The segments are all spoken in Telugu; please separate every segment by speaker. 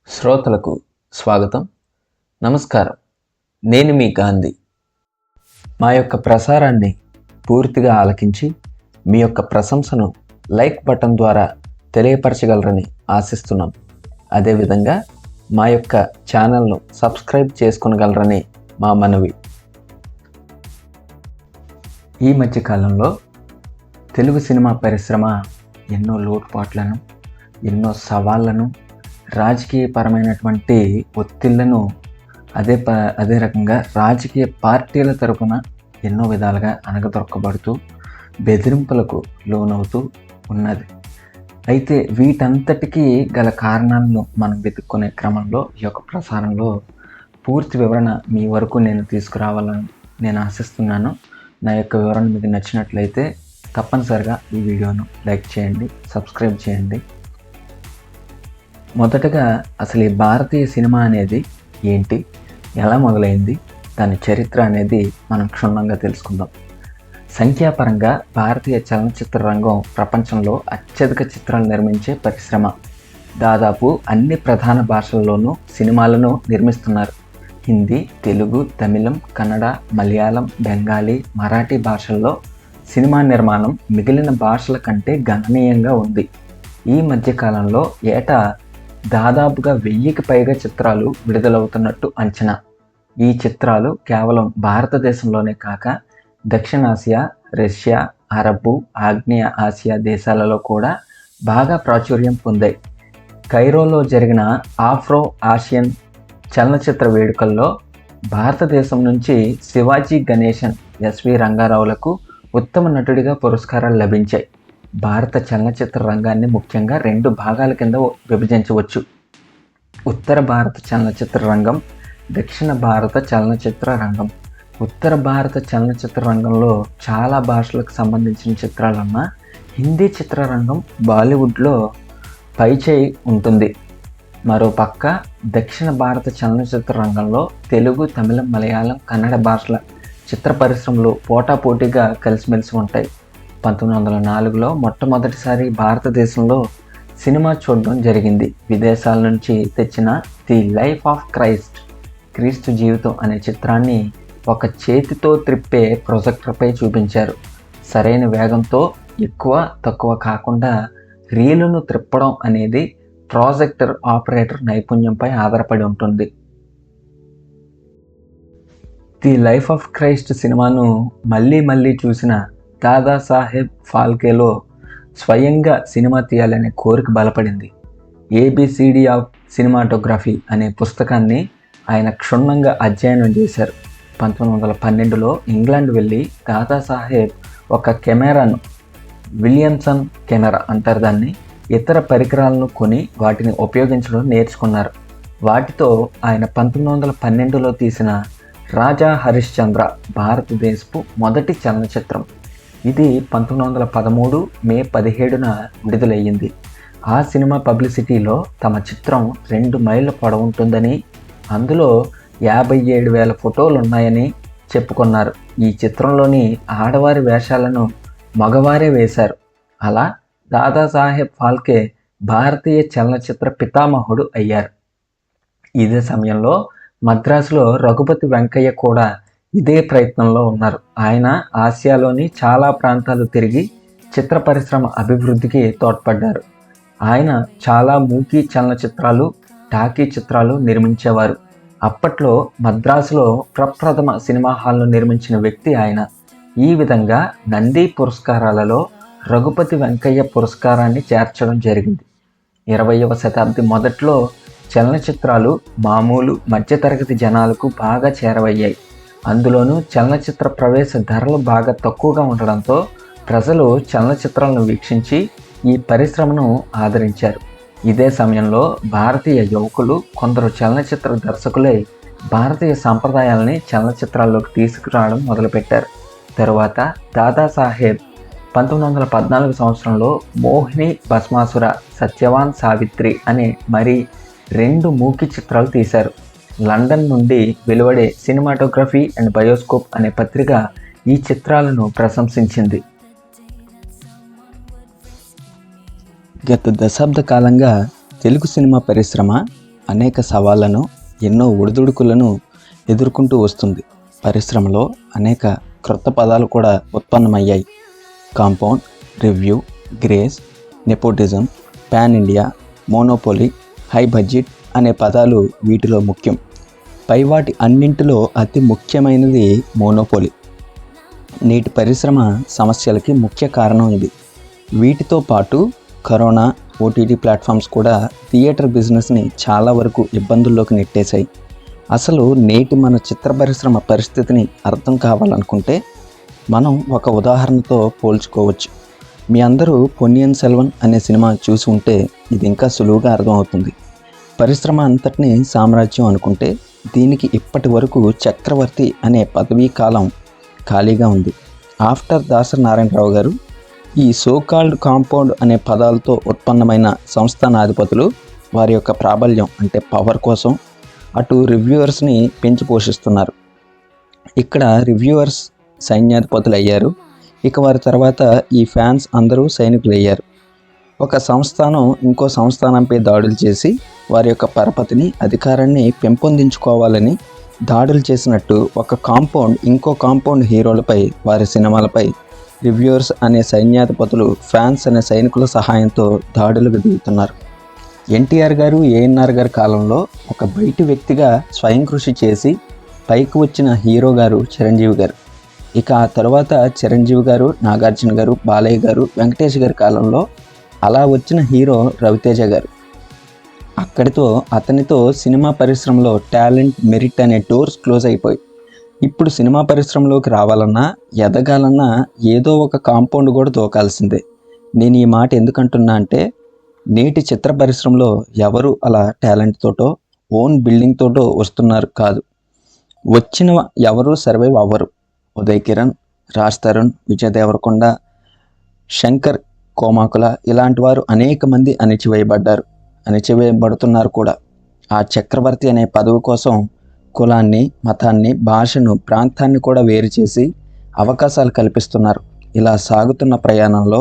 Speaker 1: శ్రోతలకు స్వాగతం. నమస్కారం. నేను మీ గాంధీ. మా యొక్క ప్రసారాన్ని పూర్తిగా ఆలకించి మీ యొక్క ప్రశంసను లైక్ బటన్ ద్వారా తెలియపరచగలరని ఆశిస్తున్నాం. అదేవిధంగా మా యొక్క ఛానల్ను సబ్స్క్రైబ్ చేసుకొనగలరని మా మనవి. ఈ మధ్యకాలంలో తెలుగు సినిమా పరిశ్రమ ఎన్నో లోటుపాట్లను, ఎన్నో సవాళ్లను, రాజకీయపరమైనటువంటి ఒత్తిళ్లను, అదే రకంగా రాజకీయ పార్టీల తరపున ఎన్నో విధాలుగా అణగదొక్కబడుతూ బెదిరింపులకు లోనవుతూ ఉన్నది. అయితే వీటంతటికీ గల కారణాలను మనం వెతుక్కునే క్రమంలో ఈ యొక్క ప్రసారంలో పూర్తి వివరణ మీ వరకు నేను తీసుకురావాలని నేను ఆశిస్తున్నాను. నా యొక్క వివరణ మీకు నచ్చినట్లయితే తప్పనిసరిగా ఈ వీడియోను లైక్ చేయండి, సబ్స్క్రైబ్ చేయండి. మొదటగా అసలు ఈ భారతీయ సినిమా అనేది ఏంటి, ఎలా మొదలైంది, దాని చరిత్ర అనేది మనం క్షుణ్ణంగా తెలుసుకుందాం. సంఖ్యాపరంగా భారతీయ చలనచిత్ర రంగం ప్రపంచంలో అత్యధిక చిత్రాలు నిర్మించే పరిశ్రమ. దాదాపు అన్ని ప్రధాన భాషల్లోనూ సినిమాలను నిర్మిస్తున్నారు. హిందీ, తెలుగు, తమిళం, కన్నడ, మలయాళం, బెంగాలీ, మరాఠీ భాషల్లో సినిమా నిర్మాణం మిగిలిన భాషల కంటే గణనీయంగా ఉంది. ఈ మధ్యకాలంలో ఏటా దాదాపుగా 1000కి పైగా చిత్రాలు విడుదలవుతున్నట్టు అంచనా. ఈ చిత్రాలు కేవలం భారతదేశంలోనే కాక దక్షిణాసియా, రష్యా, అరబు, ఆగ్నేయ ఆసియా దేశాలలో కూడా బాగా ప్రాచుర్యం పొందాయి. కైరోలో జరిగిన ఆఫ్రో ఆసియన్ చలనచిత్ర వేడుకల్లో భారతదేశం నుంచి శివాజీ గణేశన్, ఎస్వి రంగారావులకు ఉత్తమ నటుడిగా పురస్కారాలు లభించాయి. భారత చలనచిత్ర రంగాన్ని ముఖ్యంగా 2 భాగాల కింద విభజించవచ్చు: ఉత్తర భారత చలనచిత్ర రంగం, దక్షిణ భారత చలనచిత్ర రంగం. ఉత్తర భారత చలనచిత్ర రంగంలో చాలా భాషలకు సంబంధించిన చిత్రాలున్న హిందీ చిత్రరంగం బాలీవుడ్లో పైచేయి ఉంటుంది. మరోపక్క దక్షిణ భారత చలనచిత్ర రంగంలో తెలుగు, తమిళం, మలయాళం, కన్నడ భాషల చిత్ర పరిశ్రమలు పోటాపోటీగా కలిసిమెలిసి ఉంటాయి. 1904లో మొట్టమొదటిసారి భారతదేశంలో సినిమా చూడడం జరిగింది. విదేశాల నుంచి తెచ్చిన ది లైఫ్ ఆఫ్ క్రైస్ట్, క్రీస్తు జీవితం అనే చిత్రాన్ని ఒక చేతితో త్రిప్పే ప్రొజెక్టర్పై చూపించారు. సరైన వేగంతో ఎక్కువ తక్కువ కాకుండా రీలును త్రిప్పడం అనేది ప్రాజెక్టర్ ఆపరేటర్ నైపుణ్యంపై ఆధారపడి ఉంటుంది. ది లైఫ్ ఆఫ్ క్రైస్ట్ సినిమాను మళ్ళీ చూసిన దాదాసాహెబ్ ఫాల్కేలో స్వయంగా సినిమా తీయాలనే కోరిక బలపడింది. ఏబిసిడి ఆఫ్ సినిమాటోగ్రఫీ అనే పుస్తకాన్ని ఆయన క్షుణ్ణంగా అధ్యయనం చేశారు. 1912లో ఇంగ్లాండ్ వెళ్ళి దాదాసాహెబ్ ఒక కెమెరాను, విలియమ్సన్ కెమెరా అంటారు దాన్ని, ఇతర పరికరాలను కొని వాటిని ఉపయోగించడం నేర్చుకున్నారు. వాటితో ఆయన 1912లో తీసిన రాజా హరిశ్చంద్ర భారతదేశపు మొదటి చలనచిత్రం. ఇది 1913 మే 17న విడుదలయ్యింది. ఆ సినిమా పబ్లిసిటీలో తమ చిత్రం 2 మైళ్ళ పొడవుంటుందని, అందులో 57,000 ఫోటోలు ఉన్నాయని చెప్పుకున్నారు. ఈ చిత్రంలోని ఆడవారి వేషాలను మగవారే వేశారు. అలా దాదాసాహెబ్ ఫాల్కే భారతీయ చలనచిత్ర పితామహుడు అయ్యారు. ఇదే సమయంలో మద్రాసులో రఘుపతి వెంకయ్య కూడా ఇదే ప్రయత్నంలో ఉన్నారు. ఆయన ఆసియాలోని చాలా ప్రాంతాలు తిరిగి చిత్ర పరిశ్రమ అభివృద్ధికి తోడ్పడ్డారు. ఆయన చాలా మూకీ చలనచిత్రాలు, టాకీ చిత్రాలు నిర్మించేవారు. అప్పట్లో మద్రాసులో ప్రప్రథమ సినిమా హాల్ను నిర్మించిన వ్యక్తి ఆయన. ఈ విధంగా నంది పురస్కారాలలో రఘుపతి వెంకయ్య పురస్కారాన్ని చేర్చడం జరిగింది. 20వ శతాబ్ది మొదట్లో చలనచిత్రాలు మామూలు మధ్యతరగతి జనాలకు బాగా చేరవయ్యాయి. అందులోనూ చలనచిత్ర ప్రవేశ ధరలు బాగా తక్కువగా ఉండడంతో ప్రజలు చలనచిత్రాలను వీక్షించి ఈ పరిశ్రమను ఆదరించారు. ఇదే సమయంలో భారతీయ యువకులు కొందరు చలనచిత్ర దర్శకులై భారతీయ సాంప్రదాయాలని చలనచిత్రాల్లోకి తీసుకురావడం మొదలుపెట్టారు. తరువాత దాదాసాహెబ్ 1914 సంవత్సరంలో మోహిని భస్మాసుర, సత్యవాన్ సావిత్రి అనే మరి 2 మూకీ చిత్రాలు తీశారు. లండన్ నుండి వెలువడే సినిమాటోగ్రఫీ అండ్ బయోస్కోప్ అనే పత్రిక ఈ చిత్రాలను ప్రశంసించింది. గత దశాబ్ద కాలంగా తెలుగు సినిమా పరిశ్రమ అనేక సవాళ్లను, ఎన్నో ఒడిదుడుకులను ఎదుర్కొంటూ వస్తుంది. పరిశ్రమలో అనేక క్రొత్త పదాలు కూడా ఉత్పన్నమయ్యాయి. Compound, review, grace, nepotism, pan India, monopoly, high budget అనే పదాలు వీటిలో ముఖ్యం. పై వాటి అన్నింటిలో అతి ముఖ్యమైనది మోనోపోలీ. నేటి పరిశ్రమ సమస్యలకి ముఖ్య కారణం ఇది. వీటితో పాటు కరోనా, ఓటీటీ ప్లాట్ఫామ్స్ కూడా థియేటర్ బిజినెస్ని చాలా వరకు ఇబ్బందుల్లోకి నెట్టేశాయి. అసలు నేటి మన చిత్ర పరిశ్రమ పరిస్థితిని అర్థం కావాలనుకుంటే మనం ఒక ఉదాహరణతో పోల్చుకోవచ్చు. మీ అందరూ పొన్నియిన్ సెల్వన్ అనే సినిమా చూసి ఉంటే ఇది ఇంకా సులువుగా అర్థమవుతుంది. పరిశ్రమ అంతటిని సామ్రాజ్యం అనుకుంటే దీనికి ఇప్పటి వరకు చక్రవర్తి అనే పదవీ కాలం ఖాళీగా ఉంది. ఆఫ్టర్ దాసరి నారాయణరావు గారు ఈ సోకాల్డ్ కాంపౌండ్ అనే పదాలతో ఉత్పన్నమైన సంస్థానాధిపతులు వారి యొక్క ప్రాబల్యం అంటే పవర్ కోసం అటు రివ్యూవర్స్ని పెంచి పోషిస్తున్నారు. ఇక్కడ రివ్యూవర్స్ సైన్యాధిపతులు అయ్యారు. ఇక వారి తర్వాత ఈ ఫ్యాన్స్ అందరూ సైనికులు అయ్యారు. ఒక సంస్థానం ఇంకో సంస్థానంపై దాడులు చేసి వారి యొక్క పరపతిని, అధికారాన్ని పెంపొందించుకోవాలని దాడులు చేసినట్టు ఒక కాంపౌండ్ ఇంకో కాంపౌండ్ హీరోలపై, వారి సినిమాలపై రివ్యూవర్స్ అనే సైన్యాధిపతులు ఫ్యాన్స్ అనే సైనికుల సహాయంతో దాడులకు దిగుతున్నారు. ఎన్టీఆర్ గారు, ఏఎన్ఆర్ గారి కాలంలో ఒక బయటి వ్యక్తిగా స్వయం కృషి చేసి పైకి వచ్చిన హీరో గారు చిరంజీవి గారు. ఇక ఆ తర్వాత చిరంజీవి గారు, నాగార్జున గారు, బాలయ్య గారు, వెంకటేష్ గారి కాలంలో అలా వచ్చిన హీరో రవితేజ గారు. అతనితో సినిమా పరిశ్రమలో టాలెంట్, మెరిట్ అనే డోర్స్ క్లోజ్ అయిపోయి ఇప్పుడు సినిమా పరిశ్రమలోకి రావాలన్నా, ఎదగాలన్నా ఏదో ఒక కాంపౌండ్ కూడా దూకాల్సిందే. నేను ఈ మాట ఎందుకంటున్నా అంటే నేటి చిత్ర పరిశ్రమలో ఎవరు అలా టాలెంట్ తోటో, ఓన్ బిల్డింగ్ తోటో వస్తున్నారు కాదు. వచ్చిన ఎవరు సర్వైవ్ అవ్వరు. ఉదయ్ కిరణ్, రాజ్ తరుణ్, విజయ్ దేవరకొండ, శంకర్ కోమాకుల ఇలాంటి వారు అనేక మంది అణిచివేయబడుతున్నారు కూడా. ఆ చక్రవర్తి అనే పదవి కోసం కులాన్ని, మతాన్ని, భాషను, ప్రాంతాన్ని కూడా వేరు చేసి అవకాశాలు కల్పిస్తున్నారు. ఇలా సాగుతున్న ప్రయాణంలో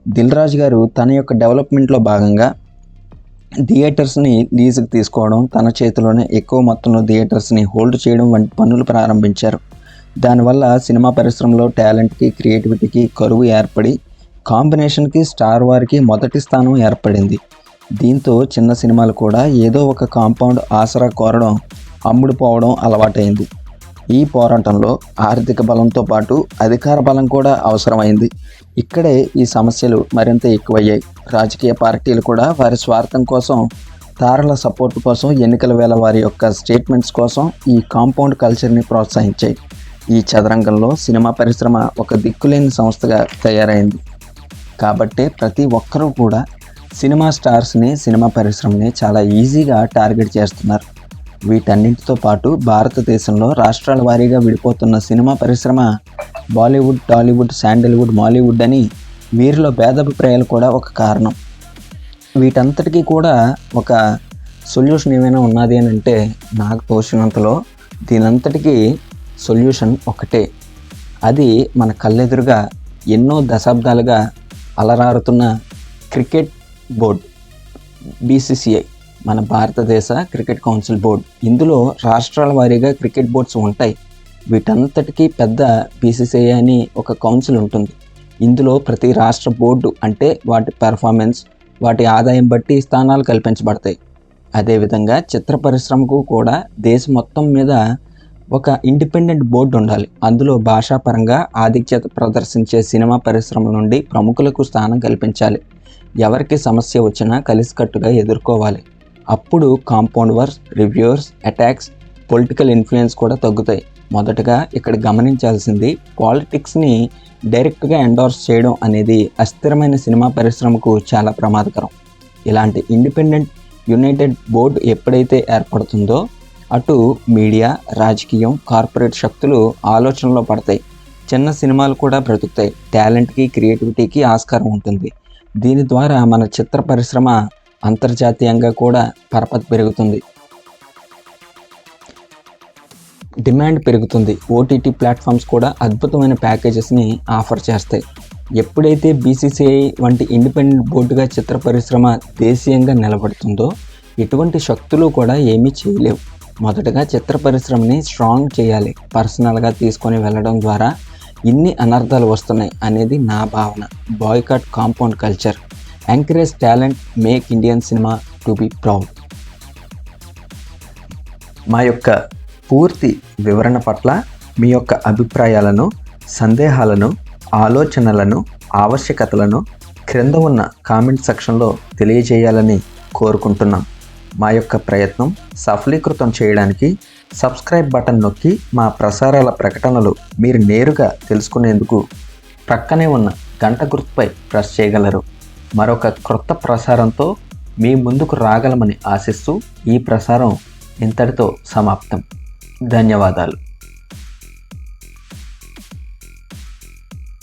Speaker 1: దిల్ రాజు గారు తన యొక్క డెవలప్మెంట్లో భాగంగా థియేటర్స్ని లీజుకు తీసుకోవడం, తన చేతిలోనే ఎక్కువ మొత్తంలో థియేటర్స్ని హోల్డ్ చేయడం వంటి పనులు ప్రారంభించారు. దానివల్ల సినిమా పరిశ్రమలో టాలెంట్కి, క్రియేటివిటీకి కరువు ఏర్పడి కాంబినేషన్కి, స్టార్ వారికి మొదటి స్థానం ఏర్పడింది. దీంతో చిన్న సినిమాలు కూడా ఏదో ఒక కాంపౌండ్ ఆసరా కోరడం, అమ్ముడుపోవడం అలవాటైంది. ఈ పోరాటంలో ఆర్థిక బలంతో పాటు అధికార బలం కూడా అవసరమైంది. ఇక్కడే ఈ సమస్యలు మరింత ఎక్కువయ్యాయి. రాజకీయ పార్టీలు కూడా వారి స్వార్థం కోసం, తారల సపోర్ట్ కోసం, ఎన్నికల వేళ వారి యొక్క స్టేట్మెంట్స్ కోసం ఈ కాంపౌండ్ కల్చర్ని ప్రోత్సహించాయి. ఈ చదరంగంలో సినిమా పరిశ్రమ ఒక దిక్కులేని సంస్థగా తయారైంది. కాబట్టే ప్రతి ఒక్కరూ కూడా సినిమా స్టార్స్ని, సినిమా పరిశ్రమని చాలా ఈజీగా టార్గెట్ చేస్తున్నారు. వీటన్నింటితో పాటు భారతదేశంలో రాష్ట్రాల వారీగా విడిపోతున్న సినిమా పరిశ్రమ బాలీవుడ్, టాలీవుడ్, శాండిల్వుడ్, మాలీవుడ్ అని వీరిలో భేదాభిప్రాయాలు కూడా ఒక కారణం. వీటంతటికీ కూడా ఒక సొల్యూషన్ ఏమైనా ఉన్నది అని అంటే నాకు తోచినంతలో దీనంతటికీ సొల్యూషన్ ఒకటే. అది మన కళ్ళెదురుగా ఎన్నో దశాబ్దాలుగా అలరారుతున్న క్రికెట్ బోర్డ్, బీసీసీఐ, మన భారతదేశ క్రికెట్ కౌన్సిల్ బోర్డు. ఇందులో రాష్ట్రాల వారీగా క్రికెట్ బోర్డ్స్ ఉంటాయి. వీటంతటికీ పెద్ద బీసీసీఐ అని ఒక కౌన్సిల్ ఉంటుంది. ఇందులో ప్రతి రాష్ట్ర బోర్డు అంటే వాటి పెర్ఫార్మెన్స్, వాటి ఆదాయం బట్టి స్థానాలు కల్పించబడతాయి. అదేవిధంగా చిత్ర పరిశ్రమకు కూడా దేశం మొత్తం మీద ఒక ఇండిపెండెంట్ బోర్డు ఉండాలి. అందులో భాషాపరంగా ఆధిక్యత ప్రదర్శించే సినిమా పరిశ్రమ నుండి ప్రముఖులకు స్థానం కల్పించాలి. ఎవరికి సమస్య వచ్చినా కలిసికట్టుగా ఎదుర్కోవాలి. అప్పుడు compound wars, reviewers, attacks, political influence కూడా తగ్గుతాయి. మొదటగా ఇక్కడ గమనించాల్సింది పాలిటిక్స్ని డైరెక్ట్గా ఎండోర్స్ చేయడం అనేది అస్థిరమైన సినిమా పరిశ్రమకు చాలా ప్రమాదకరం. ఇలాంటి ఇండిపెండెంట్ యునైటెడ్ బోర్డు ఎప్పుడైతే ఏర్పడుతుందో అటు మీడియా, రాజకీయం, కార్పొరేట్ శక్తులు ఆలోచనలో పడతాయి. చిన్న సినిమాలు కూడా బ్రతుకుతాయి. టాలెంట్కి, క్రియేటివిటీకి ఆస్కారం ఉంటుంది. దీని ద్వారా మన చిత్ర పరిశ్రమ అంతర్జాతీయంగా కూడా పరపతి పెరుగుతుంది, డిమాండ్ పెరుగుతుంది. ఓటీటీ ప్లాట్ఫామ్స్ కూడా అద్భుతమైన ప్యాకేజెస్ని ఆఫర్ చేస్తాయి. ఎప్పుడైతే బీసీసీఐ వంటి ఇండిపెండెంట్ బోర్డుగా చిత్ర పరిశ్రమ దేశీయంగా నిలబడుతుందో ఎటువంటి శక్తులు కూడా ఏమీ చేయలేవు. మొదటగా చిత్ర పరిశ్రమని స్ట్రాంగ్ చేయాలి. పర్సనల్గా తీసుకొని వెళ్ళడం ద్వారా ఇన్ని అనర్థాలు వస్తున్నాయి అనేది నా భావన. Boycott compound culture, encourage talent, make Indian cinema to be proud. మా యొక్క పూర్తి వివరణ పట్ల మీ యొక్క అభిప్రాయాలను, సందేహాలను, ఆలోచనలను, ఆవశ్యకతలను క్రింద ఉన్న కామెంట్ సెక్షన్లో తెలియజేయాలని కోరుకుంటున్నాం. మా యొక్క ప్రయత్నం సఫలీకృతం చేయడానికి సబ్స్క్రైబ్ బటన్ నొక్కి మా ప్రసారాల ప్రకటనలు మీరు నేరుగా తెలుసుకునేందుకు ప్రక్కనే ఉన్న గంట గుర్తుపై ప్రెస్ చేయగలరు. మరొక క్రొత్త ప్రసారంతో మీ ముందుకు రాగలమని ఆశిస్తూ ఈ ప్రసారం ఇంతటితో సమాప్తం. ధన్యవాదాలు.